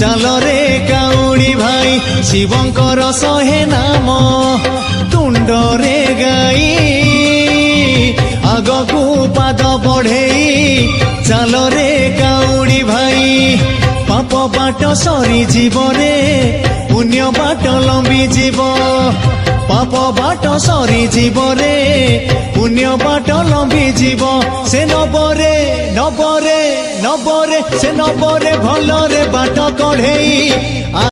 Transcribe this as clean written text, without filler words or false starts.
ଚାଲରେ କାଉଡ଼ି ଭାଇ ଶିବଙ୍କର 100 ନାମ ତୁଣ୍ଡରେ ଗାଇ ଆଗକୁ ପାଦ ବଢେଇ ଚାଲରେ କାଉଡ଼ି ଭାଇ ପାପ ବାଟ ସରିଯିବ ରେ ପୁଣ୍ୟ ବାଟ ଲମ୍ବି ଯିବ ପାପ ବାଟ ସରିଯିବ ରେ ପୁଣ୍ୟ ବାଟ ଲମ୍ବି ଯିବ ସେ ନବରେ ନବରେ ନବରେ ସେ ନବରେ ଭଲରେ ବାଟ କଢେଇ